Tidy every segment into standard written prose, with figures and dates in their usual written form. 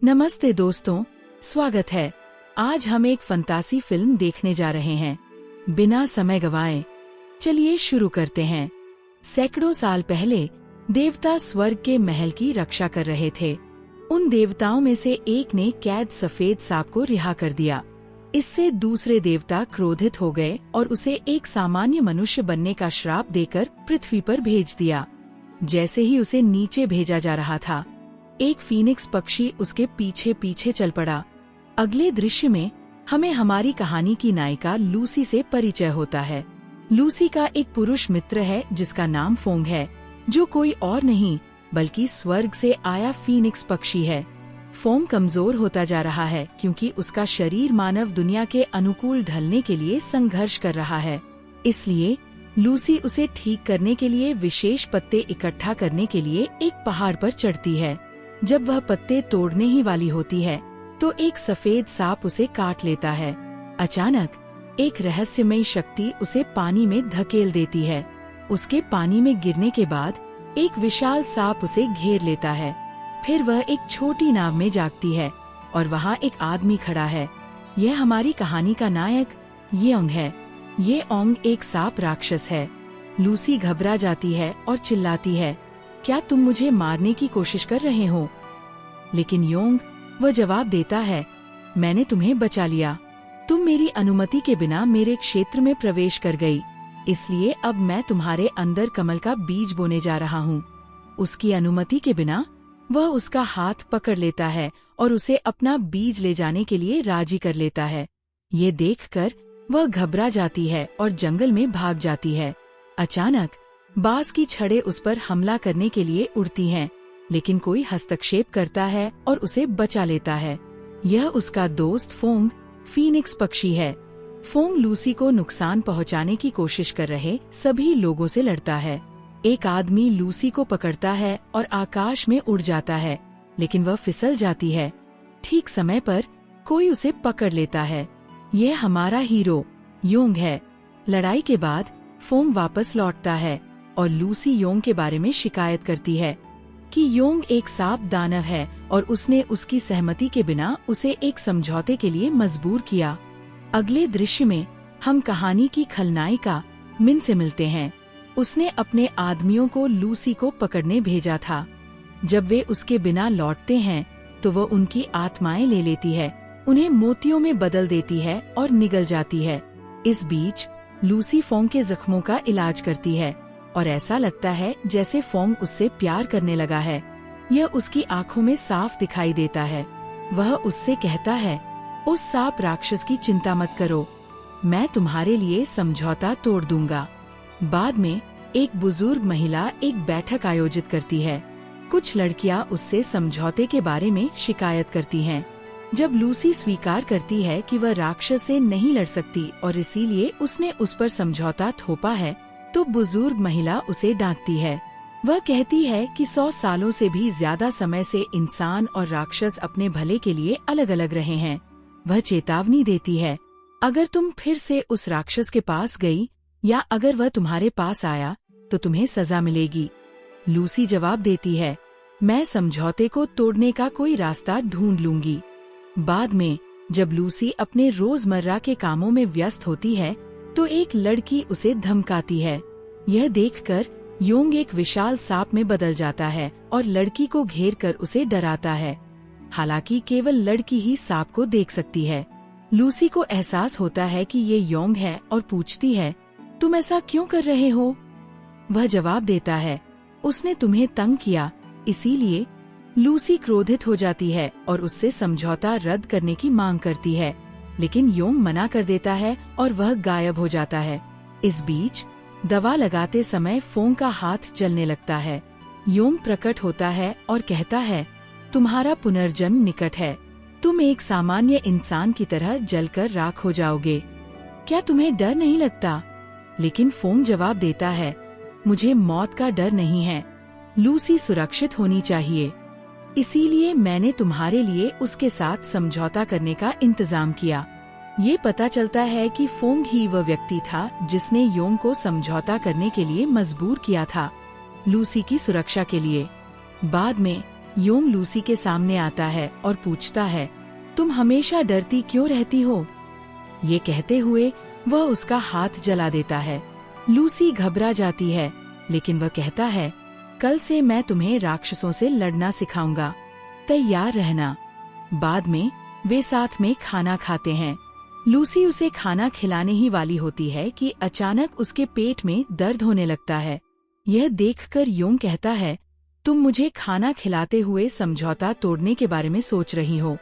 नमस्ते दोस्तों, स्वागत है। आज हम एक फंतासी फिल्म देखने जा रहे हैं। बिना समय गवाए चलिए शुरू करते हैं। सैकड़ों साल पहले देवता स्वर्ग के महल की रक्षा कर रहे थे। उन देवताओं में से एक ने कैद सफेद सांप को रिहा कर दिया। इससे दूसरे देवता क्रोधित हो गए और उसे एक सामान्य मनुष्य बनने का श्राप देकर पृथ्वी पर भेज दिया। जैसे ही उसे नीचे भेजा जा रहा था, एक फीनिक्स पक्षी उसके पीछे पीछे चल पड़ा। अगले दृश्य में हमें हमारी कहानी की नायिका लूसी से परिचय होता है। लूसी का एक पुरुष मित्र है जिसका नाम फोंग है, जो कोई और नहीं बल्कि स्वर्ग से आया फीनिक्स पक्षी है। फोंग कमजोर होता जा रहा है क्योंकि उसका शरीर मानव दुनिया के अनुकूल ढलने के लिए संघर्ष कर रहा है। इसलिए लूसी उसे ठीक करने के लिए विशेष पत्ते इकट्ठा करने के लिए एक पहाड़ पर चढ़ती है। जब वह पत्ते तोड़ने ही वाली होती है तो एक सफेद सांप उसे काट लेता है। अचानक एक रहस्यमयी शक्ति उसे पानी में धकेल देती है। उसके पानी में गिरने के बाद एक विशाल सांप उसे घेर लेता है। फिर वह एक छोटी नाव में जागती है और वहाँ एक आदमी खड़ा है। यह हमारी कहानी का नायक येओंग है। येओंग एक सांप राक्षस है। लूसी घबरा जाती है और चिल्लाती है, क्या तुम मुझे मारने की कोशिश कर रहे हो? लेकिन योंग वह जवाब देता है, मैंने तुम्हें बचा लिया। तुम मेरी अनुमति के बिना मेरे क्षेत्र में प्रवेश कर गई, इसलिए अब मैं तुम्हारे अंदर कमल का बीज बोने जा रहा हूँ। उसकी अनुमति के बिना वह उसका हाथ पकड़ लेता है और उसे अपना बीज ले जाने के लिए राजी कर लेता है। ये देखकर वह घबरा जाती है और जंगल में भाग जाती है। अचानक बांस की छड़ें उस पर हमला करने के लिए उड़ती हैं, लेकिन कोई हस्तक्षेप करता है और उसे बचा लेता है। यह उसका दोस्त फोंग फीनिक्स पक्षी है। फोंग लूसी को नुकसान पहुंचाने की कोशिश कर रहे सभी लोगों से लड़ता है। एक आदमी लूसी को पकड़ता है और आकाश में उड़ जाता है, लेकिन वह फिसल जाती है। ठीक समय पर कोई उसे पकड़ लेता है। यह हमारा हीरो योंग है। लड़ाई के बाद फोंग वापस लौटता है और लूसी योंग के बारे में शिकायत करती है कि योंग एक सांप दानव है और उसने उसकी सहमति के बिना उसे एक समझौते के लिए मजबूर किया। अगले दृश्य में हम कहानी की खलनायिका मिन से मिलते हैं। उसने अपने आदमियों को लूसी को पकड़ने भेजा था। जब वे उसके बिना लौटते हैं तो वह उनकी आत्माएं ले लेती है, उन्हें मोतियों में बदल देती है और निगल जाती है। इस बीच लूसी फोंग के जख्मों का इलाज करती है और ऐसा लगता है जैसे फोंग उससे प्यार करने लगा है। यह उसकी आंखों में साफ दिखाई देता है। वह उससे कहता है, उस सांप राक्षस की चिंता मत करो, मैं तुम्हारे लिए समझौता तोड़ दूंगा। बाद में एक बुजुर्ग महिला एक बैठक आयोजित करती है। कुछ लड़कियां उससे समझौते के बारे में शिकायत करती हैं। जब लूसी स्वीकार करती है कि वह राक्षस से नहीं लड़ सकती और इसीलिए उसने उस पर समझौता थोपा है, तो बुजुर्ग महिला उसे डांटती है। वह कहती है कि 100 सालों से भी ज्यादा समय से इंसान और राक्षस अपने भले के लिए अलग अलग रहे हैं। वह चेतावनी देती है, अगर तुम फिर से उस राक्षस के पास गई या अगर वह तुम्हारे पास आया तो तुम्हें सजा मिलेगी। लूसी जवाब देती है, मैं समझौते को तोड़ने का कोई रास्ता ढूंढ लूंगी। बाद में जब लूसी अपने रोजमर्रा के कामों में व्यस्त होती है तो एक लड़की उसे धमकाती है। यह देखकर योंग एक विशाल सांप में बदल जाता है और लड़की को घेर कर उसे डराता है। हालांकि केवल लड़की ही सांप को देख सकती है। लूसी को एहसास होता है कि ये योंग है और पूछती है, तुम ऐसा क्यों कर रहे हो? वह जवाब देता है, उसने तुम्हें तंग किया, इसीलिए। लूसी क्रोधित हो जाती है और उससे समझौता रद्द करने की मांग करती है, लेकिन योंग मना कर देता है और वह गायब हो जाता है। इस बीच दवा लगाते समय फोंग का हाथ जलने लगता है। योंग प्रकट होता है और कहता है, तुम्हारा पुनर्जन्म निकट है, तुम एक सामान्य इंसान की तरह जलकर राख हो जाओगे। क्या तुम्हें डर नहीं लगता? लेकिन फोंग जवाब देता है, मुझे मौत का डर नहीं है, लूसी सुरक्षित होनी चाहिए, इसीलिए मैंने तुम्हारे लिए उसके साथ समझौता करने का इंतजाम किया। ये पता चलता है कि फोंग ही वह व्यक्ति था जिसने योंग को समझौता करने के लिए मजबूर किया था, लूसी की सुरक्षा के लिए। बाद में योंग लूसी के सामने आता है और पूछता है, तुम हमेशा डरती क्यों रहती हो? ये कहते हुए वह उसका हाथ जला देता है। लूसी घबरा जाती है, लेकिन वह कहता है, कल से मैं तुम्हें राक्षसों से लड़ना सिखाऊंगा, तैयार रहना। बाद में वे साथ में खाना खाते हैं। लूसी उसे खाना खिलाने ही वाली होती है कि अचानक उसके पेट में दर्द होने लगता है। यह देखकर योंग कहता है, तुम मुझे खाना खिलाते हुए समझौता तोड़ने के बारे में सोच रही हो,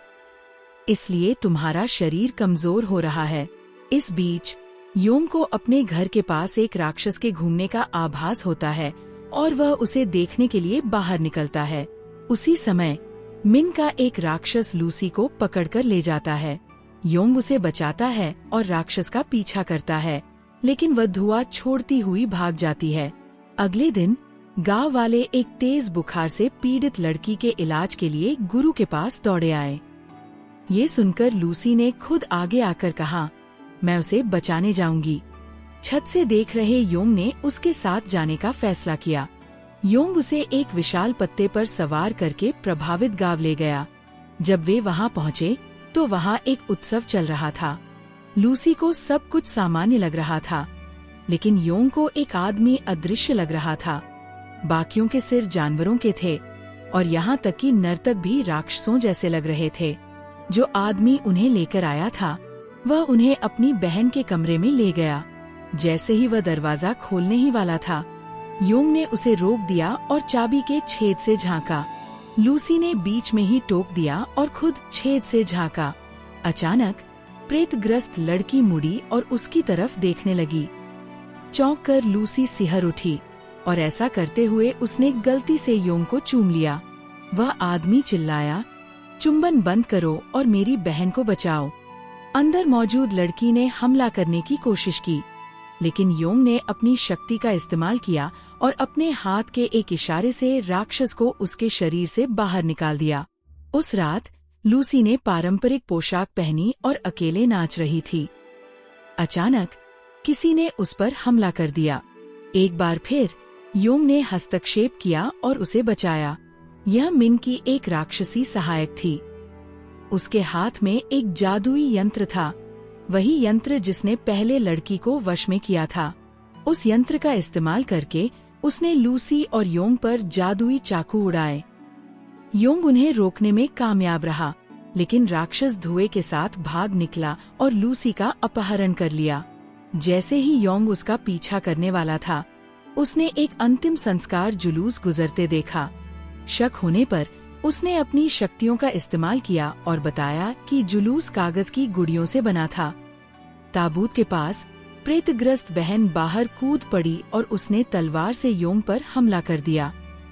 इसलिए तुम्हारा शरीर कमजोर हो रहा है। इस बीच योंग को अपने घर के पास एक राक्षस के घूमने का आभास होता है और वह उसे देखने के लिए बाहर निकलता है। उसी समय मिन का एक राक्षस लूसी को पकड़कर ले जाता है। योंग उसे बचाता है और राक्षस का पीछा करता है, लेकिन वह धुआं छोड़ती हुई भाग जाती है। अगले दिन गांव वाले एक तेज बुखार से पीड़ित लड़की के इलाज के लिए गुरु के पास दौड़े आए। ये सुनकर लूसी ने खुद आगे आकर कहा, मैं उसे बचाने जाऊंगी। छत से देख रहे योंग ने उसके साथ जाने का फैसला किया। योंग उसे एक विशाल पत्ते पर सवार करके प्रभावित गांव ले गया। जब वे वहां पहुंचे तो वहां एक उत्सव चल रहा था। लूसी को सब कुछ सामान्य लग रहा था, लेकिन योंग को एक आदमी अदृश्य लग रहा था। बाकियों के सिर जानवरों के थे और यहाँ तक कि नर्तक भी राक्षसों जैसे लग रहे थे। जो आदमी उन्हें लेकर आया था वह उन्हें अपनी बहन के कमरे में ले गया। जैसे ही वह दरवाजा खोलने ही वाला था, योंग ने उसे रोक दिया और चाबी के छेद से झांका। लूसी ने बीच में ही टोक दिया और खुद छेद से झांका। अचानक प्रेतग्रस्त लड़की मुड़ी और उसकी तरफ देखने लगी। चौंक कर लूसी सिहर उठी और ऐसा करते हुए उसने गलती से योंग को चूम लिया। वह आदमी चिल्लाया, चुंबन बंद करो और मेरी बहन को बचाओ। अंदर मौजूद लड़की ने हमला करने की कोशिश की, लेकिन योंग ने अपनी शक्ति का इस्तेमाल किया और अपने हाथ के एक इशारे से राक्षस को उसके शरीर से बाहर निकाल दिया। उस रात लूसी ने पारंपरिक पोशाक पहनी और अकेले नाच रही थी। अचानक किसी ने उस पर हमला कर दिया। एक बार फिर योंग ने हस्तक्षेप किया और उसे बचाया। यह मिन की एक राक्षसी सहायक थी। उसके हाथ में एक जादुई यंत्र था, वही यंत्र जिसने पहले लड़की को वश में किया था। उस यंत्र का इस्तेमाल करके उसने लूसी और योंग पर जादुई चाकू उड़ाए। योंग उन्हें रोकने में कामयाब रहा, लेकिन राक्षस धुएं के साथ भाग निकला और लूसी का अपहरण कर लिया। जैसे ही योंग उसका पीछा करने वाला था, उसने एक अंतिम संस्कार जुलूस गुजरते देखा। शक होने पर उसने अपनी शक्तियों का इस्तेमाल किया और बताया कि जुलूस कागज की गुड़ियों से बना था। ताबूत के पास प्रेतग्रस्त बहन बाहर कूद पड़ी और उसने तलवार से योंग पर हमला कर दिया।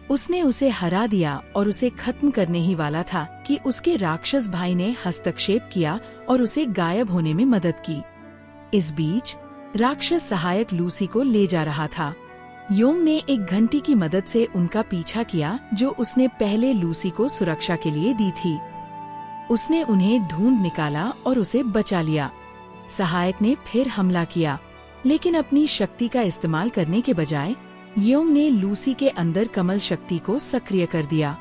उसने उसे हरा दिया और उसे खत्म करने ही वाला था कि उसके राक्षस भाई ने हस्तक्षेप किया और उसे गायब होने में मदद की। इस बीच राक्षस सहायक लूसी को ले जा रहा था। योंग ने एक घंटी की मदद से उनका पीछा किया जो उसने पहले लूसी को सुरक्षा के लिए दी थी। उसने उन्हें ढूंढ निकाला और उसे बचा लिया। सहायक ने फिर हमला किया, लेकिन अपनी शक्ति का इस्तेमाल करने के बजाय योंग ने लूसी के अंदर कमल शक्ति को सक्रिय कर दिया।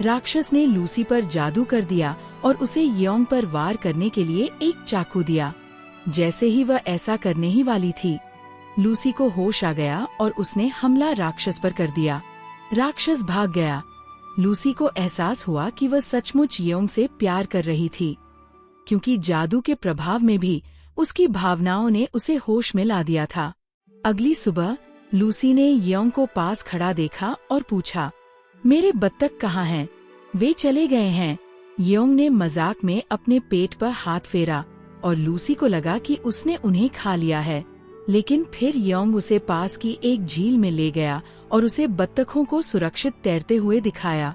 राक्षस ने लूसी पर जादू कर दिया और उसे योंग पर वार करने के लिए एक चाकू दिया। जैसे ही वह ऐसा करने ही वाली थी, लूसी को होश आ गया और उसने हमला राक्षस पर कर दिया। राक्षस भाग गया। लूसी को एहसास हुआ कि वह सचमुच योंग से प्यार कर रही थी, क्योंकि जादू के प्रभाव में भी उसकी भावनाओं ने उसे होश में ला दिया था। अगली सुबह लूसी ने योंग को पास खड़ा देखा और पूछा, मेरे बत्तख कहाँ हैं? वे चले गए हैं। योंग ने मजाक में अपने पेट पर हाथ फेरा और लूसी को लगा कि उसने उन्हें खा लिया है। लेकिन फिर योंग उसे पास की एक झील में ले गया और उसे बत्तखों को सुरक्षित तैरते हुए दिखाया।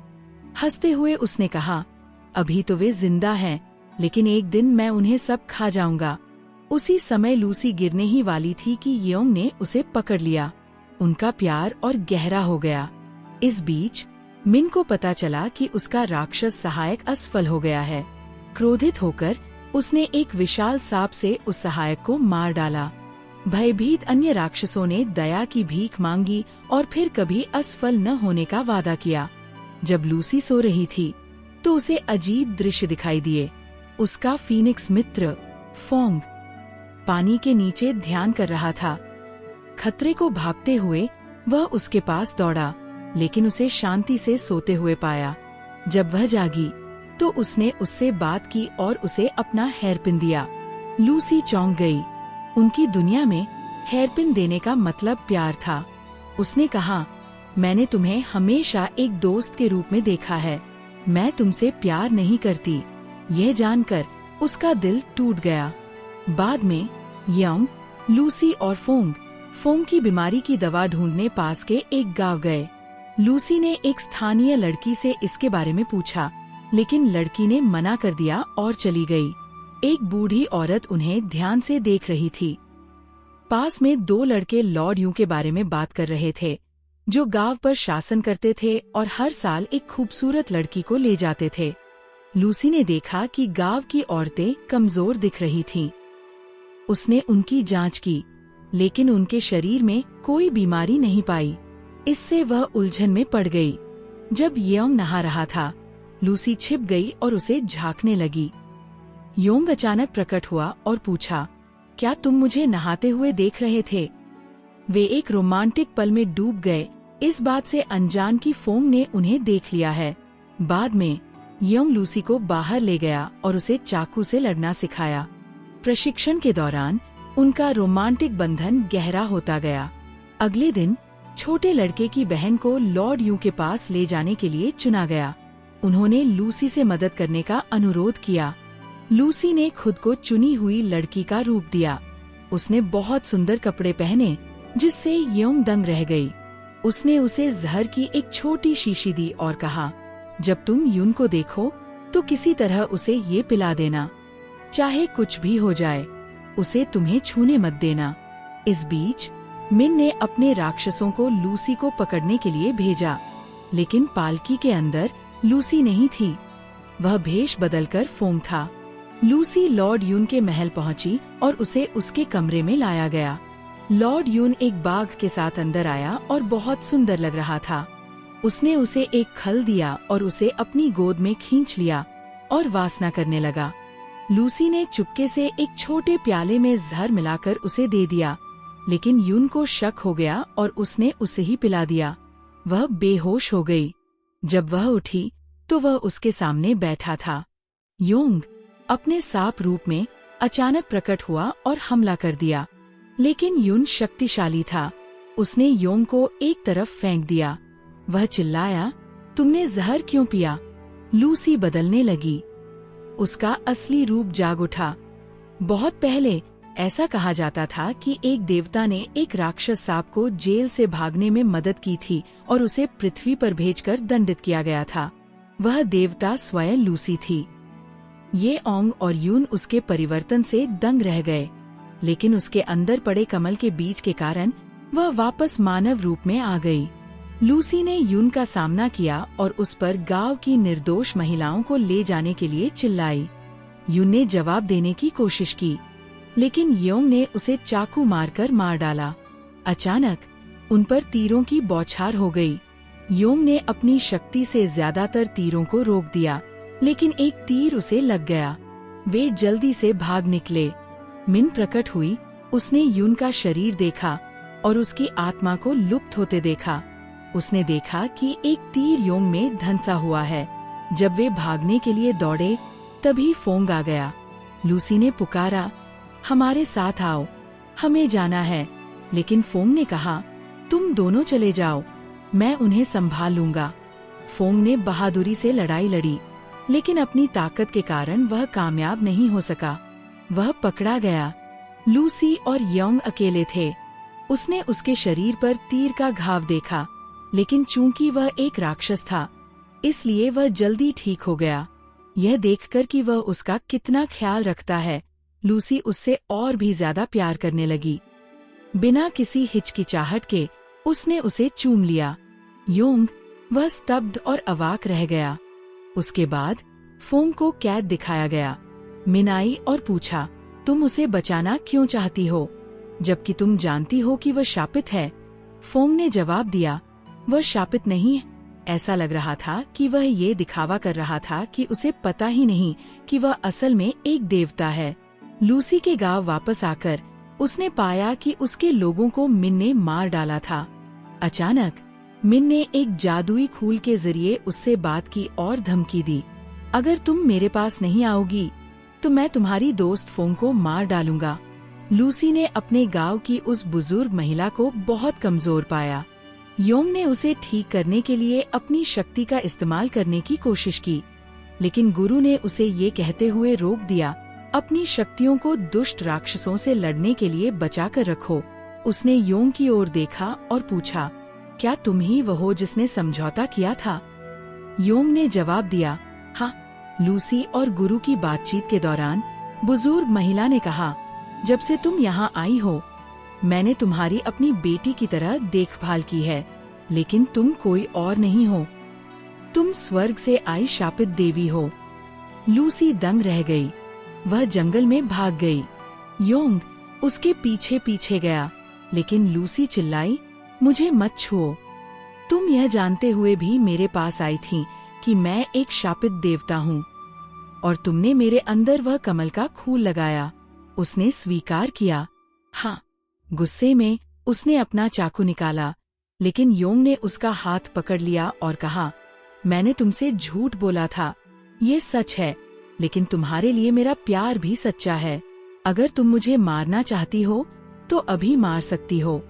हंसते हुए उसने कहा, अभी तो वे जिंदा हैं, लेकिन एक दिन मैं उन्हें सब खा जाऊंगा। उसी समय लूसी गिरने ही वाली थी कि योंग ने उसे पकड़ लिया। उनका प्यार और गहरा हो गया। इस बीच मिन को पता चला कि उसका राक्षस सहायक असफल हो गया है। क्रोधित होकर उसने एक विशाल सांप से उस सहायक को मार डाला। भयभीत अन्य राक्षसों ने दया की भीख मांगी और फिर कभी असफल न होने का वादा किया। जब लूसी सो रही थी तो उसे अजीब दृश्य दिखाई दिए। उसका फीनिक्स मित्र फोंग पानी के नीचे ध्यान कर रहा था। खतरे को भांपते हुए वह उसके पास दौड़ा, लेकिन उसे शांति से सोते हुए पाया। जब वह जागी तो उसने उससे बात की और उसे अपना हेयरपिन दिया। लूसी चौंक गई। उनकी दुनिया में हेयरपिन देने का मतलब प्यार था। उसने कहा, मैंने तुम्हें हमेशा एक दोस्त के रूप में देखा है, मैं तुमसे प्यार नहीं करती। यह जानकर उसका दिल टूट गया। बाद में यंग, लूसी और फोंग की बीमारी की दवा ढूंढने पास के एक गांव गए। लूसी ने एक स्थानीय लड़की से इसके बारे में पूछा, लेकिन लड़की ने मना कर दिया और चली गई। एक बूढ़ी औरत उन्हें ध्यान से देख रही थी। पास में दो लड़के लॉर्ड यू के बारे में बात कर रहे थे, जो गांव पर शासन करते थे और हर साल एक खूबसूरत लड़की को ले जाते थे। लूसी ने देखा कि गांव की औरतें कमजोर दिख रही थीं। उसने उनकी जांच की, लेकिन उनके शरीर में कोई बीमारी नहीं पाई। इससे वह उलझन में पड़ गई। जब योंग नहा रहा था, लूसी छिप गई और उसे झांकने लगी। योंग अचानक प्रकट हुआ और पूछा, क्या तुम मुझे नहाते हुए देख रहे थे? वे एक रोमांटिक पल में डूब गए, इस बात से अनजान कि फोंग ने उन्हें देख लिया है। बाद में योंग लूसी को बाहर ले गया और उसे चाकू से लड़ना सिखाया। प्रशिक्षण के दौरान उनका रोमांटिक बंधन गहरा होता गया। अगले दिन छोटे लड़के की बहन को लॉर्ड यू के पास ले जाने के लिए चुना गया। उन्होंने लूसी से मदद करने का अनुरोध किया। लूसी ने खुद को चुनी हुई लड़की का रूप दिया। उसने बहुत सुंदर कपड़े पहने, जिससे योंग दंग रह गई। उसने उसे जहर की एक छोटी शीशी दी और कहा, जब तुम यून को देखो तो किसी तरह उसे ये पिला देना, चाहे कुछ भी हो जाए, उसे तुम्हें छूने मत देना। इस बीच मिन ने अपने राक्षसों को लूसी को पकड़ने के लिए भेजा, लेकिन पालकी के अंदर लूसी नहीं थी। वह भेष बदलकर फोंग था। लूसी लॉर्ड यून के महल पहुंची और उसे उसके कमरे में लाया गया। लॉर्ड यून एक बाघ के साथ अंदर आया और बहुत सुंदर लग रहा था। उसने उसे एक खल दिया और उसे अपनी गोद में खींच लिया और वासना करने लगा। लूसी ने चुपके से एक छोटे प्याले में जहर मिलाकर उसे दे दिया, लेकिन यून को शक हो गया और उसने उसे ही पिला दिया। वह बेहोश हो गई। जब वह उठी तो वह उसके सामने बैठा था। योंग अपने सांप रूप में अचानक प्रकट हुआ और हमला कर दिया, लेकिन यून शक्तिशाली था। उसने योंग को एक तरफ फेंक दिया। वह चिल्लाया, तुमने जहर क्यों पिया? लूसी बदलने लगी। उसका असली रूप जाग उठा। बहुत पहले ऐसा कहा जाता था कि एक देवता ने एक राक्षस सांप को जेल से भागने में मदद की थी और उसे पृथ्वी पर भेजकर दंडित किया गया था। वह देवता स्वयं लूसी थी। ये ओंग और यून उसके परिवर्तन से दंग रह गए, लेकिन उसके अंदर पड़े कमल के बीज के कारण वह वापस मानव रूप में आ गई। लूसी ने यून का सामना किया और उस पर गांव की निर्दोष महिलाओं को ले जाने के लिए चिल्लाई। यून ने जवाब देने की कोशिश की, लेकिन योंग ने उसे चाकू मारकर मार डाला। अचानक उन पर तीरों की बौछार हो गई। योंग ने अपनी शक्ति से ज्यादातर तीरों को रोक दिया, लेकिन एक तीर उसे लग गया। वे जल्दी से भाग निकले। मिन प्रकट हुई। उसने यून का शरीर देखा और उसकी आत्मा को लुप्त होते देखा। उसने देखा कि एक तीर योंग में धंसा हुआ है। जब वे भागने के लिए दौड़े, तभी फोंग आ गया। लूसी ने पुकारा, हमारे साथ आओ, हमें जाना है। लेकिन फोंग ने कहा, तुम दोनों चले जाओ, मैं उन्हें संभाल लूंगा। फोंग ने बहादुरी से लड़ाई लड़ी, लेकिन अपनी ताकत के कारण वह कामयाब नहीं हो सका। वह पकड़ा गया। लूसी और योंग अकेले थे। उसने उसके शरीर पर तीर का घाव देखा, लेकिन चूंकि वह एक राक्षस था, इसलिए वह जल्दी ठीक हो गया। यह देखकर कि वह उसका कितना ख्याल रखता है, लूसी उससे और भी ज्यादा प्यार करने लगी। बिना किसी हिचकिचाहट के उसने उसे चूम लिया। योंग वह स्तब्ध और अवाक रह गया। उसके बाद फोंग को कैद दिखाया गया। मिन आई और पूछा, तुम उसे बचाना क्यों चाहती हो, जबकि तुम जानती हो कि वह शापित है? फोंग ने जवाब दिया, वह शापित नहीं है, ऐसा लग रहा था कि वह ये दिखावा कर रहा था कि उसे पता ही नहीं कि वह असल में एक देवता है। लूसी के गांव वापस आकर उसने पाया कि उसके लोगों को मिन ने मार डाला था। अचानक मिन ने एक जादुई खूल के जरिए उससे बात की और धमकी दी, अगर तुम मेरे पास नहीं आओगी तो मैं तुम्हारी दोस्त फोंग को मार डालूंगा। लूसी ने अपने गांव की उस बुजुर्ग महिला को बहुत कमजोर पाया। योंग ने उसे ठीक करने के लिए अपनी शक्ति का इस्तेमाल करने की कोशिश की, लेकिन गुरु ने उसे ये कहते हुए रोक दिया, अपनी शक्तियों को दुष्ट राक्षसों से लड़ने के लिए बचा कर रखो। उसने योंग की ओर देखा और पूछा, क्या तुम ही वो हो जिसने समझौता किया था? योंग ने जवाब दिया, हाँ। लूसी और गुरु की बातचीत के दौरान बुजुर्ग महिला ने कहा, जब से तुम यहाँ आई हो मैंने तुम्हारी अपनी बेटी की तरह देखभाल की है, लेकिन तुम कोई और नहीं हो। तुम स्वर्ग से आई शापित देवी हो। लूसी दंग रह गई। वह जंगल में भाग गई। योंग उसके पीछे पीछे गया, लेकिन लूसी चिल्लाई, मुझे मत छुओ। तुम यह जानते हुए भी मेरे पास आई थी कि मैं एक शापित देवता हूँ, और तुमने मेरे अंदर वह कमल का खूल लगाया। उसने स्वीकार किया। हाँ। गुस्से में उसने अपना चाकू निकाला, लेकिन योंग ने उसका हाथ पकड़ लिया और कहा, मैंने तुमसे झूठ बोला था। ये सच है, लेकिन तुम्हारे लिए मेरा प्यार भी सच्चा है। अगर तुम मुझे मारना चाहती हो तो अभी मार सकती हो।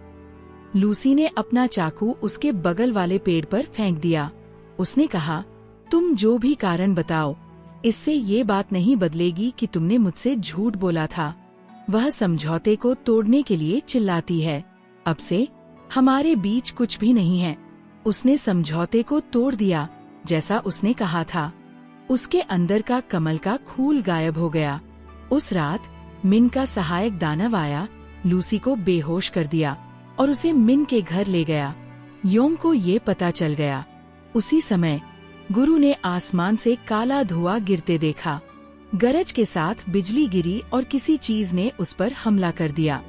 लूसी ने अपना चाकू उसके बगल वाले पेड़ पर फेंक दिया। उसने कहा, तुम जो भी कारण बताओ, इससे ये बात नहीं बदलेगी कि तुमने मुझसे झूठ बोला था। वह समझौते को तोड़ने के लिए चिल्लाती है। अब से हमारे बीच कुछ भी नहीं है। उसने समझौते को तोड़ दिया, जैसा उसने कहा था। उसके अंदर का कमल का खूल गायब हो गया। उस रात मिन का सहायक दानव आया, लूसी को बेहोश कर दिया और उसे मिन के घर ले गया। योंग को ये पता चल गया। उसी समय गुरु ने आसमान से काला धुआं गिरते देखा। गरज के साथ बिजली गिरी और किसी चीज ने उस पर हमला कर दिया।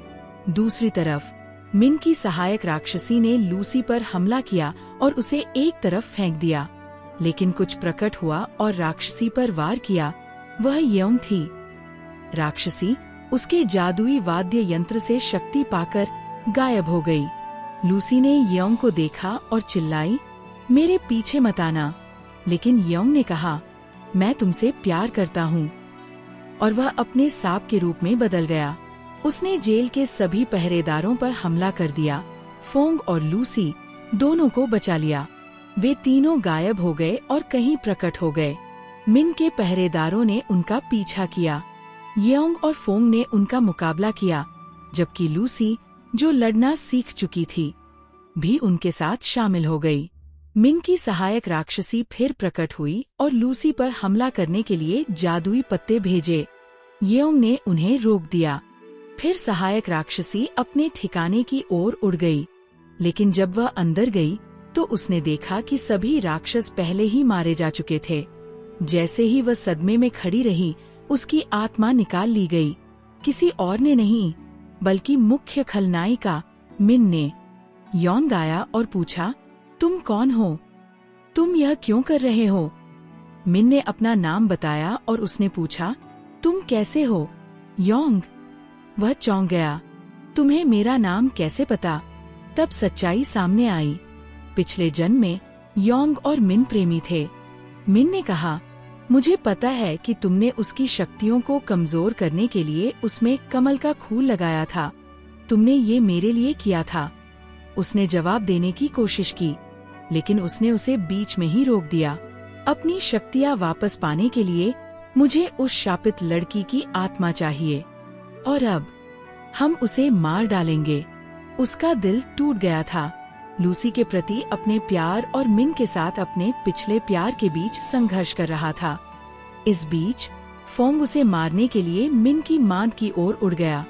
दूसरी तरफ मिन की सहायक राक्षसी ने लूसी पर हमला किया और उसे एक तरफ फेंक दिया, लेकिन कुछ प्रकट हुआ और राक्षसी पर वार किया। वह योंग थी। राक्षसी उसके जादुई वाद्य यंत्र से शक्ति पाकर गायब हो गई। लूसी ने योंग को देखा और चिल्लाई, मेरे पीछे मत आना। लेकिन योंग ने कहा, मैं तुमसे प्यार करता हूँ, और वह अपने सांप के रूप में बदल गया। उसने जेल के सभी पहरेदारों पर हमला कर दिया। फोंग और लूसी दोनों को बचा लिया। वे तीनों गायब हो गए और कहीं प्रकट हो गए। मिन के पहरेदारों ने उनका पीछा किया। योंग और फोंग ने उनका मुकाबला किया, जबकि लूसी, जो लड़ना सीख चुकी थी, भी उनके साथ शामिल हो गई। मिन की सहायक राक्षसी फिर प्रकट हुई और लूसी पर हमला करने के लिए जादुई पत्ते भेजे। योंग ने उन्हें रोक दिया। फिर सहायक राक्षसी अपने ठिकाने की ओर उड़ गई, लेकिन जब वह अंदर गई तो उसने देखा कि सभी राक्षस पहले ही मारे जा चुके थे। जैसे ही वह सदमे में खड़ी रही, उसकी आत्मा निकाल ली गई। किसी और ने नहीं, बल्कि मुख्य खलनायिका मिन ने। योंग आया और पूछा, तुम कौन हो? तुम यह क्यों कर रहे हो? मिन ने अपना नाम बताया और उसने पूछा, तुम कैसे हो? योंग। वह चौंक गया। तुम्हें मेरा नाम कैसे पता? तब सच्चाई सामने आई। पिछले जन्म में योंग और मिन प्रेमी थे। मिन ने कहा, मुझे पता है कि तुमने उसकी शक्तियों को कमजोर करने के लिए उसमें कमल का खूल लगाया था। तुमने ये मेरे लिए किया था। उसने जवाब देने की कोशिश की, लेकिन उसने उसे बीच में ही रोक दिया। अपनी शक्तियाँ वापस पाने के लिए मुझे उस शापित लड़की की आत्मा चाहिए, और अब हम उसे मार डालेंगे। उसका दिल टूट गया था। लूसी के प्रति अपने प्यार और मिन के साथ अपने पिछले प्यार के बीच संघर्ष कर रहा था। इस बीच फोंग उसे मारने के लिए मिन की मांद की ओर उड़ गया।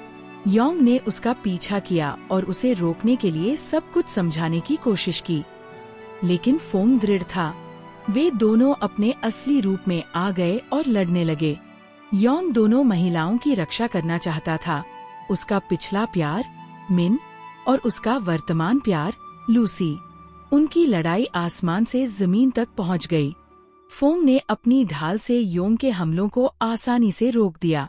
योंग ने उसका पीछा किया और उसे रोकने के लिए सब कुछ समझाने की कोशिश की, लेकिन फोंग दृढ़ था। वे दोनों अपने असली रूप में आ गए और लड़ने लगे। योंग दोनों महिलाओं की रक्षा करना चाहता था, उसका पिछला प्यार मिन और उसका वर्तमान प्यार लूसी। उनकी लड़ाई आसमान से जमीन तक पहुंच गई। फोंग ने अपनी ढाल से योंग के हमलों को आसानी से रोक दिया।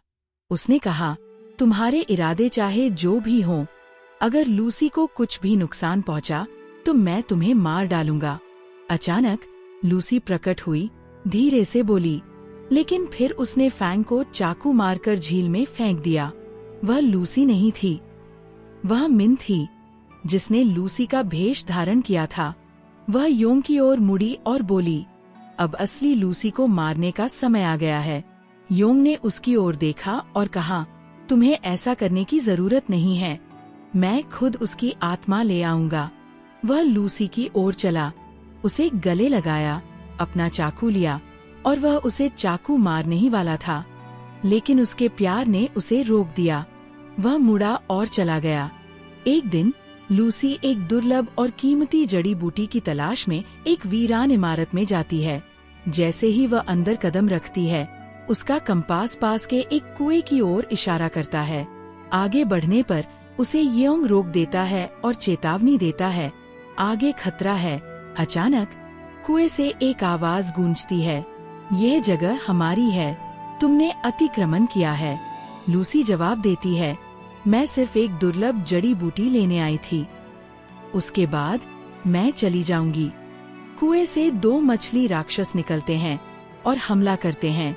उसने कहा, तुम्हारे इरादे चाहे जो भी हों, अगर लूसी को कुछ भी नुकसान पहुंचा तो मैं तुम्हें मार डालूंगा। अचानक लूसी प्रकट हुई, धीरे से बोली, लेकिन फिर उसने फैंग को चाकू मारकर झील में फेंक दिया। वह लूसी नहीं थी, वह मिन थी, जिसने लूसी का भेष धारण किया था। वह योंग की ओर मुड़ी और बोली, अब असली लूसी को मारने का समय आ गया है। योंग ने उसकी ओर देखा और कहा, तुम्हें ऐसा करने की जरूरत नहीं है, मैं खुद उसकी आत्मा ले आऊंगा। वह लूसी की ओर चला, उसे गले लगाया, अपना चाकू लिया और वह उसे चाकू मारने ही वाला था, लेकिन उसके प्यार ने उसे रोक दिया। वह मुड़ा और चला गया। एक दिन लूसी एक दुर्लभ और कीमती जड़ी बूटी की तलाश में एक वीरान इमारत में जाती है। जैसे ही वह अंदर कदम रखती है, उसका कंपास पास के एक कुएं की ओर इशारा करता है। आगे बढ़ने पर उसे योंग रोक देता है और चेतावनी देता है, आगे खतरा है। अचानक कुएं से एक आवाज गूंजती है, यह जगह हमारी है, तुमने अतिक्रमण किया है। लूसी जवाब देती है, मैं सिर्फ एक दुर्लभ जड़ी बूटी लेने आई थी, उसके बाद मैं चली जाऊंगी। कुएं से 2 मछली राक्षस निकलते हैं और हमला करते हैं।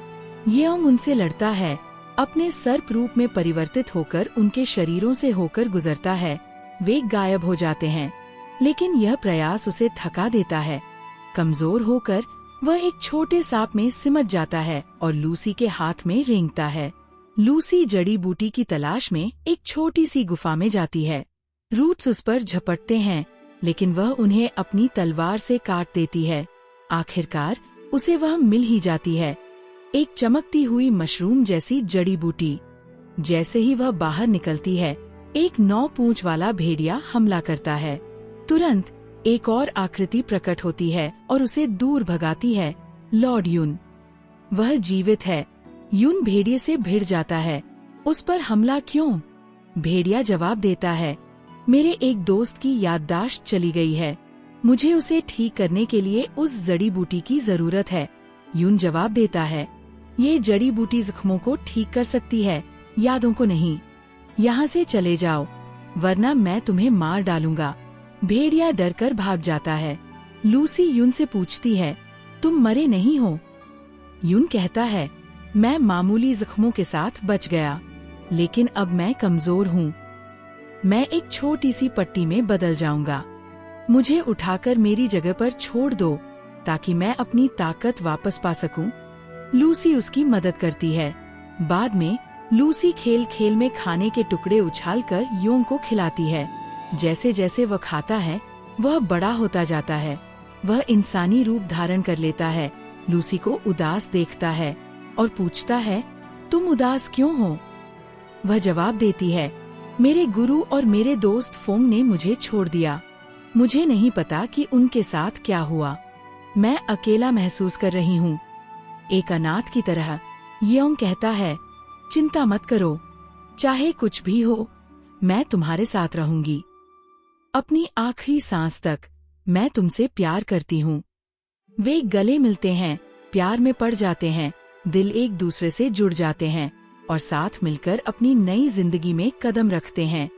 योंग उनसे लड़ता है, अपने सर्प रूप में परिवर्तित होकर उनके शरीरों से होकर गुजरता है। वे गायब हो जाते हैं, लेकिन यह प्रयास उसे थका देता है। कमजोर होकर वह एक छोटे सांप में सिमट जाता है और लूसी के हाथ में रेंगता है। लूसी जड़ी बूटी की तलाश में एक छोटी सी गुफा में जाती है। रूट्स उस पर झपटते हैं, लेकिन वह उन्हें अपनी तलवार से काट देती है। आखिरकार उसे वह मिल ही जाती है, एक चमकती हुई मशरूम जैसी जड़ी बूटी। जैसे ही वह बाहर निकलती है, एक 9 पूंछ वाला भेड़िया हमला करता है। तुरंत एक और आकृति प्रकट होती है और उसे दूर भगाती है, लॉर्ड यून। वह जीवित है। यून भेड़िए से भिड़ जाता है, उस पर हमला क्यों? भेड़िया जवाब देता है, मेरे एक दोस्त की याददाश्त चली गई है, मुझे उसे ठीक करने के लिए उस जड़ी बूटी की जरूरत है। यून जवाब देता है, ये जड़ी बूटी जख्मों को ठीक कर सकती है, यादों को नहीं। यहाँ से चले जाओ, वरना मैं तुम्हें मार डालूंगा। भेड़िया डरकर भाग जाता है। लूसी यून से पूछती है, तुम मरे नहीं हो? यून कहता है, मैं मामूली जख्मों के साथ बच गया, लेकिन अब मैं कमजोर हूँ। मैं एक छोटी सी पट्टी में बदल जाऊंगा। मुझे उठाकर मेरी जगह पर छोड़ दो, ताकि मैं अपनी ताकत वापस पा सकूं। लूसी उसकी मदद करती है। बाद में लूसी खेल खेल में खाने के टुकड़े उछालकर योंग को खिलाती है। जैसे जैसे वह खाता है, वह बड़ा होता जाता है। वह इंसानी रूप धारण कर लेता है। लूसी को उदास देखता है और पूछता है, तुम उदास क्यों हो? वह जवाब देती है, मेरे गुरु और मेरे दोस्त फोंग ने मुझे छोड़ दिया। मुझे नहीं पता कि उनके साथ क्या हुआ। मैं अकेला महसूस कर रही हूँ, एक अनाथ की तरह। योंग कहता है, चिंता मत करो, चाहे कुछ भी हो, मैं तुम्हारे साथ रहूंगी। अपनी आखिरी सांस तक मैं तुमसे प्यार करती हूँ। वे गले मिलते हैं, प्यार में पड़ जाते हैं, दिल एक दूसरे से जुड़ जाते हैं और साथ मिलकर अपनी नई जिंदगी में कदम रखते हैं।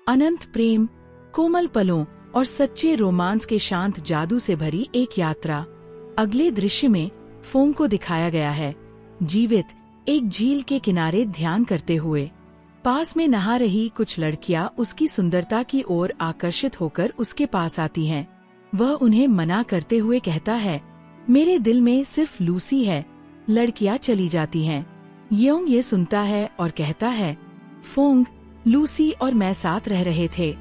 अनंत प्रेम, कोमल पलों और सच्चे रोमांस के शांत जादू से भरी एक यात्रा। अगले दृश्य में फोंग को दिखाया गया है, जीवित एक झील के किनारे ध्यान करते हुए। पास में नहा रही कुछ लड़कियां उसकी सुंदरता की ओर आकर्षित होकर उसके पास आती हैं। वह उन्हें मना करते हुए कहता है, मेरे दिल में सिर्फ लूसी है। लड़कियां चली जाती हैं। योंग ये सुनता है और कहता है, फोंग, लूसी और मैं साथ रह रहे थे,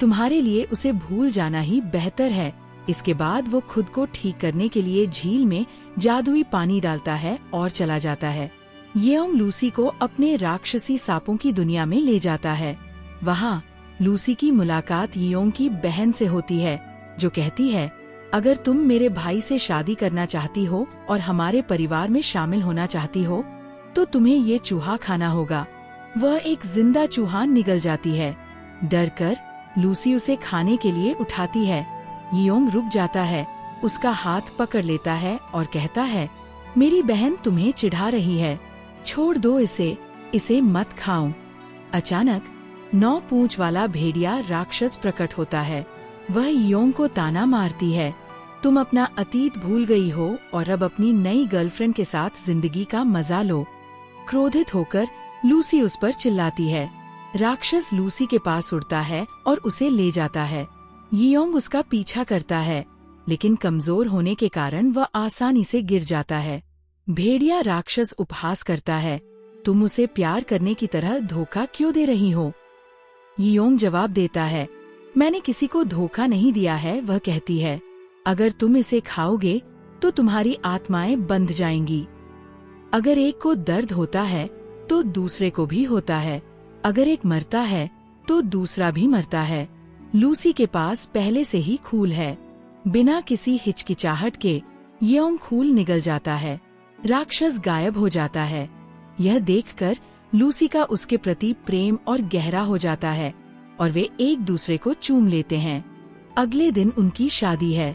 तुम्हारे लिए उसे भूल जाना ही बेहतर है। इसके बाद वो खुद को ठीक करने के लिए झील में जादुई पानी डालता है और चला जाता है। योंग लूसी को अपने राक्षसी सांपों की दुनिया में ले जाता है। वहाँ लूसी की मुलाकात योंग की बहन से होती है, जो कहती है, अगर तुम मेरे भाई से शादी करना चाहती हो और हमारे परिवार में शामिल होना चाहती हो, तो तुम्हें ये चूहा खाना होगा। वह एक जिंदा चूहा निगल जाती है। डरकर लूसी उसे खाने के लिए उठाती है, यियोंग रुक जाता है, उसका हाथ पकड़ लेता है और कहता है, मेरी बहन तुम्हें चिढ़ा रही है, छोड़ दो इसे मत खाओ। अचानक 9 पूंछ वाला भेड़िया राक्षस प्रकट होता है। वह यियोंग को ताना मारती है, तुम अपना अतीत भूल गई हो और अब अपनी नई गर्लफ्रेंड के साथ जिंदगी का मजा लो। क्रोधित होकर लूसी उस पर चिल्लाती है। राक्षस लूसी के पास उड़ता है और उसे ले जाता है। यियोंग उसका पीछा करता है, लेकिन कमजोर होने के कारण वह आसानी से गिर जाता है। भेड़िया राक्षस उपहास करता है, तुम उसे प्यार करने की तरह धोखा क्यों दे रही हो? यियोंग जवाब देता है, मैंने किसी को धोखा नहीं दिया है। वह कहती है, अगर तुम इसे खाओगे तो तुम्हारी आत्माएं बंध जाएंगी। अगर एक को दर्द होता है तो दूसरे को भी होता है, अगर एक मरता है तो दूसरा भी मरता है। लूसी के पास पहले से ही खूल है। बिना किसी हिचकिचाहट के यियोंग खूल निगल जाता है। राक्षस गायब हो जाता है। यह देखकर लूसी का उसके प्रति प्रेम और गहरा हो जाता है और वे एक दूसरे को चूम लेते हैं। अगले दिन उनकी शादी है।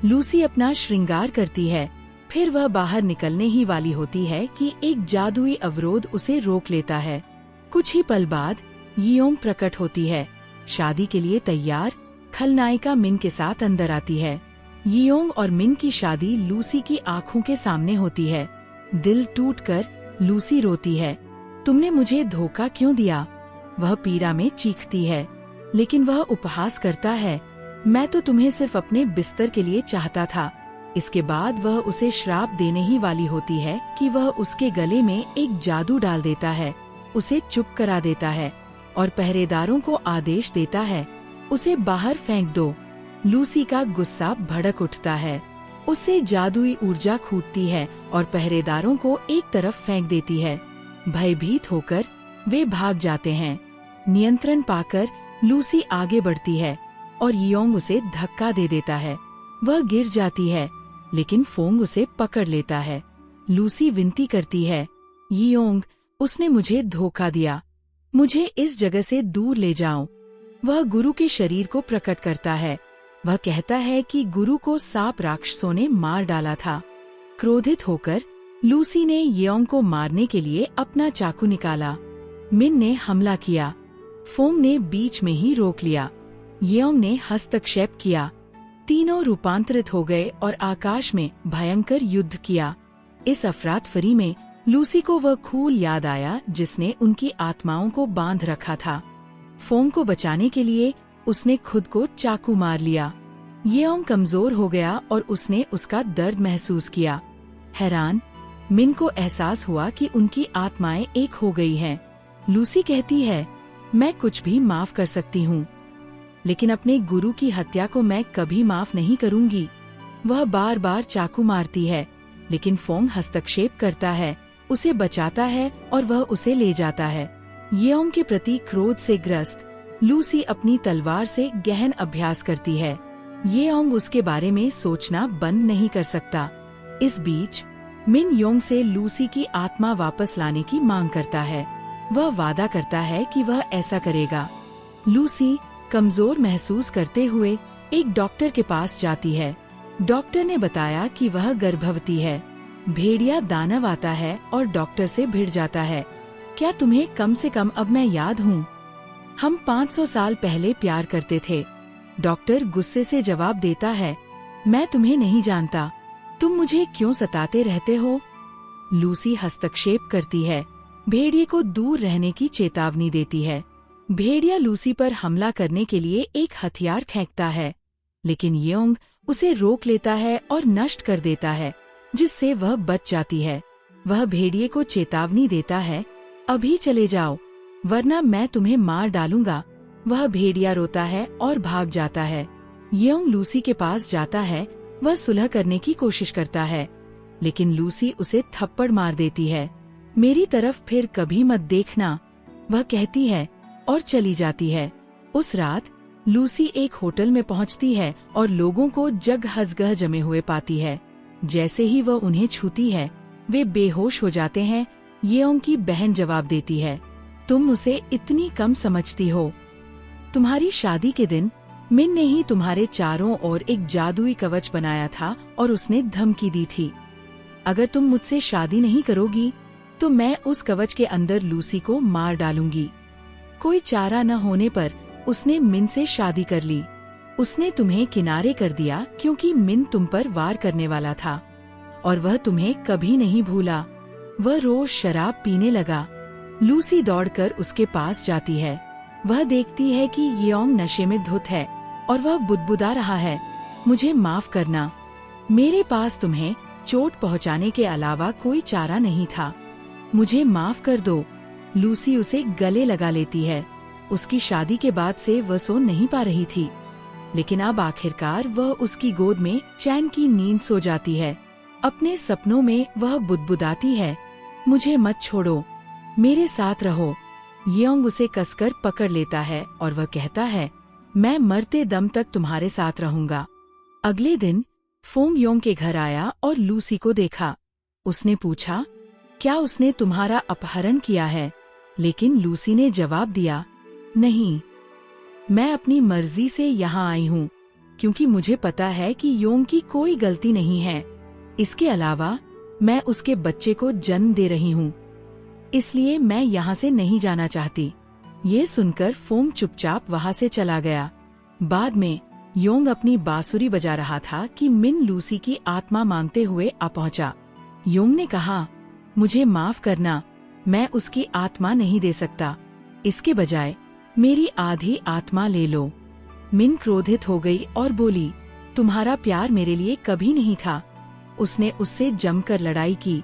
लूसी अपना श्रृंगार करती है, फिर वह बाहर निकलने ही वाली होती है कि एक जादुई अवरोध उसे रोक लेता है। कुछ ही पल बाद यियोंग प्रकट होती है, शादी के लिए तैयार खलनायिका मिन के साथ अंदर आती है। यियोंग और मिन की शादी लूसी की आंखों के सामने होती है। दिल टूटकर लूसी रोती है, तुमने मुझे धोखा क्यों दिया? वह पीड़ा में चीखती है, लेकिन वह उपहास करता है, मैं तो तुम्हें सिर्फ अपने बिस्तर के लिए चाहता था। इसके बाद वह उसे श्राप देने ही वाली होती है कि वह उसके गले में एक जादू डाल देता है, उसे चुप करा देता है और पहरेदारों को आदेश देता है, उसे बाहर फेंक दो। लूसी का गुस्सा भड़क उठता है, उससे जादुई ऊर्जा छूटती है और पहरेदारों को एक तरफ फेंक देती है। भयभीत होकर वे भाग जाते हैं। नियंत्रण पाकर लूसी आगे बढ़ती है और यियोंग उसे धक्का दे देता है। वह गिर जाती है, लेकिन फोंग उसे पकड़ लेता है। लूसी विनती करती है, यियोंग, उसने मुझे धोखा दिया, मुझे इस जगह से दूर ले जाओ। वह गुरु के शरीर को प्रकट करता है। वह कहता है कि गुरु को सांप राक्षसों ने मार डाला था। क्रोधित होकर लूसी ने यियोंग को मारने के लिए अपना चाकू निकाला। मिन ने हमला किया, फोंग ने बीच में ही रोक लिया। यियोंग ने हस्तक्षेप किया। तीनों रूपांतरित हो गए और आकाश में भयंकर युद्ध किया। इस अफरातफरी में लूसी को वह खूल याद आया जिसने उनकी आत्माओं को बांध रखा था। फोंग को बचाने के लिए उसने खुद को चाकू मार लिया। यियोंग कमजोर हो गया और उसने उसका दर्द महसूस किया। हैरान मिन को एहसास हुआ कि उनकी आत्माएं एक हो गई हैं। लूसी कहती है, मैं कुछ भी माफ कर सकती हूँ, लेकिन अपने गुरु की हत्या को मैं कभी माफ नहीं करूँगी। वह बार बार चाकू मारती है, लेकिन फोंग हस्तक्षेप करता है, उसे बचाता है और वह उसे ले जाता है। यियोंग के प्रति क्रोध से ग्रस्त लूसी अपनी तलवार से गहन अभ्यास करती है। यियोंग उसके बारे में सोचना बंद नहीं कर सकता। इस बीच मिन योंग से लूसी की आत्मा वापस लाने की मांग करता है। वह वादा करता है कि वह ऐसा करेगा। लूसी कमजोर महसूस करते हुए एक डॉक्टर के पास जाती है। डॉक्टर ने बताया कि वह गर्भवती है। भेड़िया दानव आता है और डॉक्टर से भिड़ जाता है, क्या तुम्हें कम से कम अब मैं याद हूँ? हम 500 साल पहले प्यार करते थे। डॉक्टर गुस्से से जवाब देता है, मैं तुम्हें नहीं जानता, तुम मुझे क्यों सताते रहते हो? लूसी हस्तक्षेप करती है, भेड़िए को दूर रहने की चेतावनी देती है। भेड़िया लूसी पर हमला करने के लिए एक हथियार फेंकता है, लेकिन यियोंग उसे रोक लेता है और नष्ट कर देता है, जिससे वह बच जाती है। वह भेड़िए को चेतावनी देता है, अभी चले जाओ, वरना मैं तुम्हें मार डालूंगा। वह भेड़िया रोता है और भाग जाता है। यियोंग लूसी के पास जाता है, वह सुलह करने की कोशिश करता है, लेकिन लूसी उसे थप्पड़ मार देती है। मेरी तरफ फिर कभी मत देखना, वह कहती है और चली जाती है। उस रात लूसी एक होटल में पहुंचती है और लोगों को जगह जमे हुए पाती है। जैसे ही वह उन्हें छूती है, वे बेहोश हो जाते हैं। यियोंग की बहन जवाब देती है, तुम उसे इतनी कम समझती हो। तुम्हारी शादी के दिन मिन ने ही तुम्हारे चारों ओर एक जादुई कवच बनाया था और उसने धमकी दी थी, अगर तुम मुझसे शादी नहीं करोगी तो मैं उस कवच के अंदर लूसी को मार डालूंगी। कोई चारा न होने पर उसने मिन से शादी कर ली। उसने तुम्हें किनारे कर दिया क्योंकि मिन तुम पर वार करने वाला था और वह तुम्हें कभी नहीं भूला। वह रोज शराब पीने लगा। लूसी दौड़कर उसके पास जाती है। वह देखती है कि येओंग नशे में धुत है और वह बुदबुदा रहा है, मुझे माफ करना, मेरे पास तुम्हें चोट पहुंचाने के अलावा कोई चारा नहीं था, मुझे माफ कर दो। लूसी उसे गले लगा लेती है। उसकी शादी के बाद से वह सो नहीं पा रही थी, लेकिन अब आखिरकार वह उसकी गोद में चैन की नींद सो जाती है। अपने सपनों में वह बुदबुदाती है, मुझे मत छोड़ो, मेरे साथ रहो। येओंग उसे कसकर पकड़ लेता है और वह कहता है, मैं मरते दम तक तुम्हारे साथ रहूंगा। अगले दिन फोंग योंग के घर आया और लूसी को देखा। उसने पूछा, क्या उसने तुम्हारा अपहरण किया है? लेकिन लूसी ने जवाब दिया, नहीं, मैं अपनी मर्जी से यहाँ आई हूँ क्योंकि मुझे पता है कि योंग की कोई गलती नहीं है। इसके अलावा मैं उसके बच्चे को जन्म दे रही हूँ, इसलिए मैं यहाँ से नहीं जाना चाहती। ये सुनकर फोंग चुपचाप वहाँ से चला गया। बाद में योंग अपनी बांसुरी बजा रहा था कि मिन लूसी की आत्मा मांगते हुए आ पहुँचा। योंग ने कहा, मुझे माफ करना, मैं उसकी आत्मा नहीं दे सकता, इसके बजाय मेरी आधी आत्मा ले लो। मिन क्रोधित हो गई और बोली, तुम्हारा प्यार मेरे लिए कभी नहीं था। उसने उससे जमकर लड़ाई की,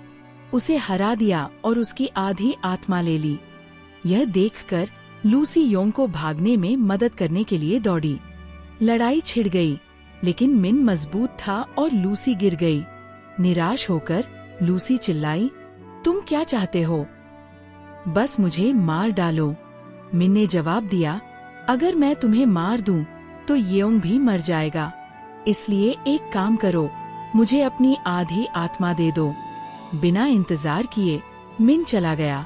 उसे हरा दिया और उसकी आधी आत्मा ले ली। यह देखकर लूसी योंग को भागने में मदद करने के लिए दौड़ी। लड़ाई छिड़ गई, लेकिन मिन मजबूत था और लूसी गिर गई। निराश होकर लूसी चिल्लाई, तुम क्या चाहते हो? बस मुझे मार डालो। मिन ने जवाब दिया, अगर मैं तुम्हें मार दूं तो येओंग भी मर जाएगा, इसलिए एक काम करो, मुझे अपनी आधी आत्मा दे दो। बिना इंतजार किए मिन चला गया।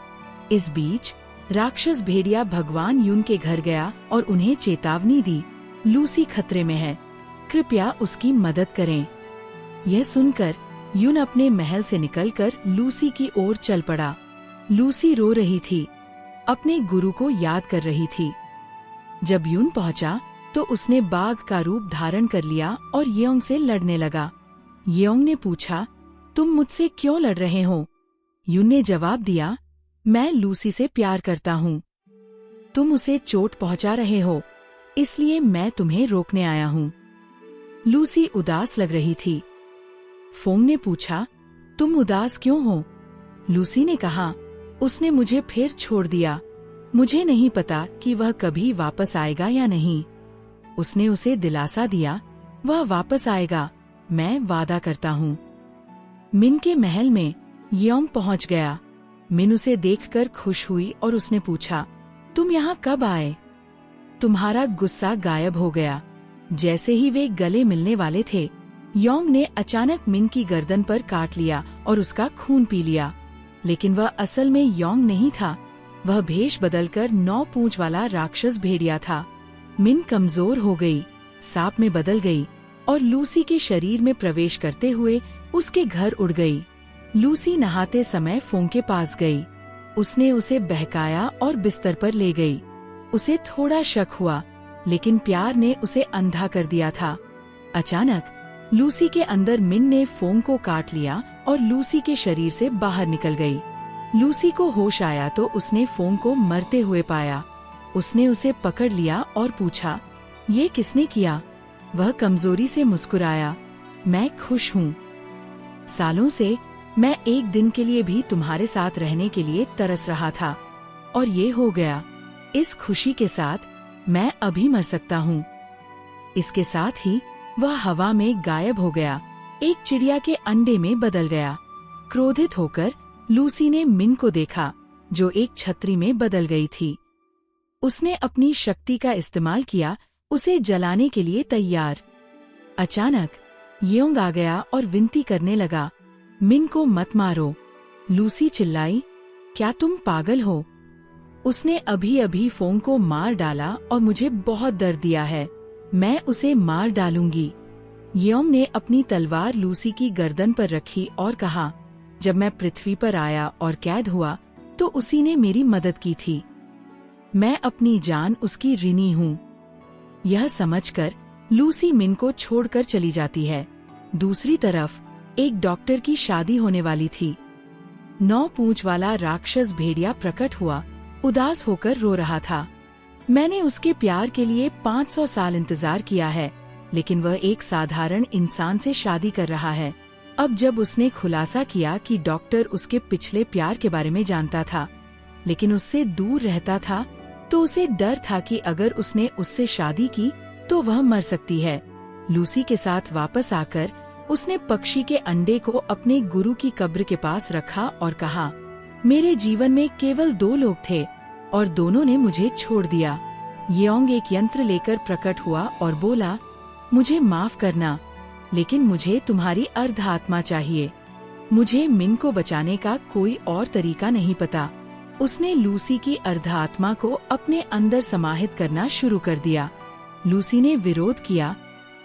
इस बीच राक्षस भेड़िया भगवान यून के घर गया और उन्हें चेतावनी दी, लूसी खतरे में है, कृपया उसकी मदद करें। यह सुनकर यून अपने महल से निकलकर लूसी की ओर चल पड़ा। लूसी रो रही थी, अपने गुरु को याद कर रही थी। जब यून पहुंचा तो उसने बाघ का रूप धारण कर लिया और येओंग से लड़ने लगा। येओंग ने पूछा, तुम मुझसे क्यों लड़ रहे हो? यून ने जवाब दिया, मैं लूसी से प्यार करता हूँ। तुम उसे चोट पहुंचा रहे हो, इसलिए मैं तुम्हें रोकने आया हूँ। लूसी उदास लग रही थी। फोंग ने पूछा, तुम उदास क्यों हो? लूसी ने कहा, उसने मुझे फिर छोड़ दिया, मुझे नहीं पता कि वह कभी वापस आएगा या नहीं। उसने उसे दिलासा दिया, वह वापस आएगा, मैं वादा करता हूँ। मिन के महल में येओंग पहुँच गया। मिन उसे देखकर खुश हुई और उसने पूछा, तुम यहाँ कब आए? तुम्हारा गुस्सा गायब हो गया। जैसे ही वे गले मिलने वाले थे, योंग ने अचानक मिन की गर्दन पर काट लिया और उसका खून पी लिया। लेकिन वह असल में योंग नहीं था, वह भेष बदलकर 9 पूंछ वाला राक्षस भेड़िया था। मिन कमजोर हो गई, सांप में बदल गई और लूसी के शरीर में प्रवेश करते हुए उसके घर उड़ गई। लूसी नहाते समय फोंग के पास गई। उसने उसे बहकाया और बिस्तर पर ले गई। उसे थोड़ा शक हुआ, लेकिन प्यार ने उसे अंधा कर दिया था। अचानक लूसी के अंदर मिन ने फोंग को काट लिया और लूसी के शरीर से बाहर निकल गई। लूसी को होश आया तो उसने फोंग को मरते हुए पाया। उसने उसे पकड़ लिया और पूछा, ये किसने किया? वह कमजोरी से मुस्कुराया, मैं खुश हूँ। सालों से मैं एक दिन के लिए भी तुम्हारे साथ रहने के लिए तरस रहा था और ये हो गया। इस खुशी के साथ मैं अभी मर सकता हूँ। इसके साथ ही वह हवा में गायब हो गया, एक चिड़िया के अंडे में बदल गया। क्रोधित होकर लूसी ने मिन को देखा, जो एक छतरी में बदल गई थी। उसने अपनी शक्ति का इस्तेमाल किया, उसे जलाने के लिए तैयार। अचानक येओंग आ गया और विनती करने लगा, मिन को मत मारो। लूसी चिल्लाई, क्या तुम पागल हो? उसने अभी अभी फोंग को मार डाला और मुझे बहुत दर्द दिया है। मैं उसे मार डालूंगी। योंग ने अपनी तलवार लूसी की गर्दन पर रखी और कहा, जब मैं पृथ्वी पर आया और कैद हुआ तो उसी ने मेरी मदद की थी। मैं अपनी जान उसकी ऋणी हूँ। यह समझकर लूसी मिन को छोड़कर चली जाती है। दूसरी तरफ एक डॉक्टर की शादी होने वाली थी। 9 पूंछ वाला राक्षस भेड़िया प्रकट हुआ, उदास होकर रो रहा था। मैंने उसके प्यार के लिए 500 साल इंतजार किया है, लेकिन वह एक साधारण इंसान से शादी कर रहा है। अब जब उसने खुलासा किया कि डॉक्टर उसके पिछले प्यार के बारे में जानता था, लेकिन उससे दूर रहता था, तो उसे डर था कि अगर उसने उससे शादी की तो वह मर सकती है। लूसी के साथ वापस आकर उसने पक्षी के अंडे को अपने गुरु की कब्र के पास रखा और कहा, मेरे जीवन में केवल 2 लोग थे और दोनों ने मुझे छोड़ दिया। योंग एक यंत्र लेकर प्रकट हुआ और बोला, मुझे माफ करना, लेकिन मुझे तुम्हारी अर्ध आत्मा चाहिए। मुझे मिन को बचाने का कोई और तरीका नहीं पता। उसने लूसी की अर्ध आत्मा को अपने अंदर समाहित करना शुरू कर दिया। लूसी ने विरोध किया,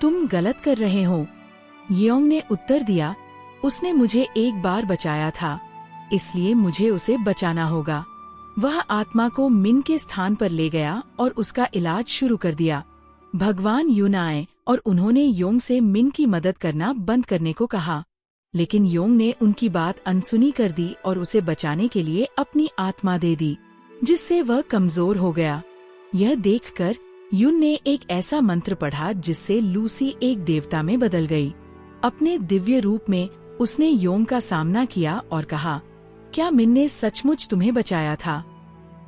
तुम गलत कर रहे हो। योंग ने उत्तर दिया, उसने मुझे एक बार बचाया था, इसलिए मुझे उसे बचाना होगा। वह आत्मा को मिन के स्थान पर ले गया और उसका इलाज शुरू कर दिया। भगवान यून आए और उन्होंने योंग से मिन की मदद करना बंद करने को कहा, लेकिन योंग ने उनकी बात अनसुनी कर दी और उसे बचाने के लिए अपनी आत्मा दे दी, जिससे वह कमजोर हो गया। यह देखकर यून ने एक ऐसा मंत्र पढ़ा जिससे लूसी एक देवता में बदल गई। अपने दिव्य रूप में उसने योंग का सामना किया और कहा, क्या मिन ने सचमुच तुम्हें बचाया था?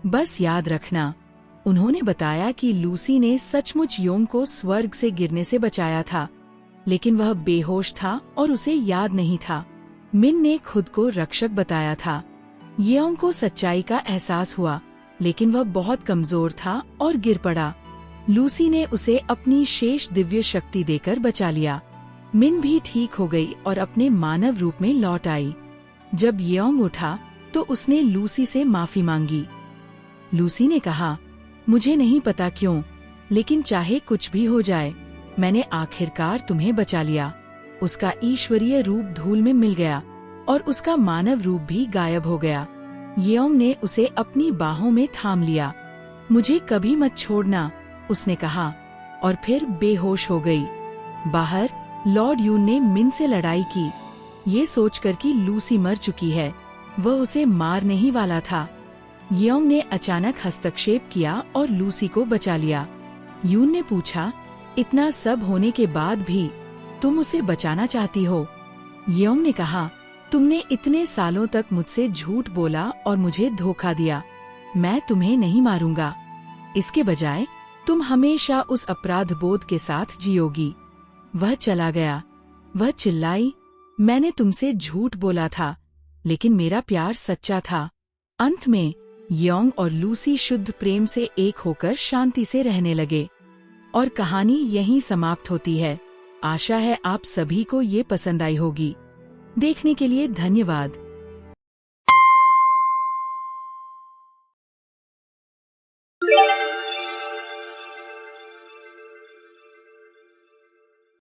बस याद रखना। उन्होंने बताया कि लूसी ने सचमुच योंग को स्वर्ग से गिरने से बचाया था, लेकिन वह बेहोश था और उसे याद नहीं था। मिन ने खुद को रक्षक बताया था। योंग को सच्चाई का एहसास हुआ, लेकिन वह बहुत कमजोर था और गिर पड़ा। लूसी ने उसे अपनी शेष दिव्य शक्ति देकर बचा लिया। मिन भी ठीक हो गई और अपने मानव रूप में लौट आई। जब योंग उठा तो उसने लूसी से माफी मांगी। लूसी ने कहा, मुझे नहीं पता क्यों, लेकिन चाहे कुछ भी हो जाए, मैंने आखिरकार तुम्हें बचा लिया। उसका ईश्वरीय रूप धूल में मिल गया और उसका मानव रूप भी गायब हो गया। योंग ने उसे अपनी बाहों में थाम लिया। मुझे कभी मत छोड़ना, उसने कहा, और फिर बेहोश हो गई। बाहर लॉर्ड यून ने मिन से लड़ाई की, ये सोचकर कि लूसी मर चुकी है। वह उसे मारने ही वाला था। योंग ने अचानक हस्तक्षेप किया और लूसी को बचा लिया। यून ने पूछा, इतना सब होने के बाद भी तुम उसे बचाना चाहती हो? योंग ने कहा, तुमने इतने सालों तक मुझसे झूठ बोला और मुझे धोखा दिया। मैं तुम्हें नहीं मारूंगा। इसके बजाय तुम हमेशा उस अपराध बोध के साथ जियोगी। वह चला गया। वह चिल्लाई, मैंने तुमसे झूठ बोला था, लेकिन मेरा प्यार सच्चा था। अंत में योंग और लूसी शुद्ध प्रेम से एक होकर शांति से रहने लगे। और कहानी यहीं समाप्त होती है। आशा है आप सभी को ये पसंद आई होगी। देखने के लिए धन्यवाद।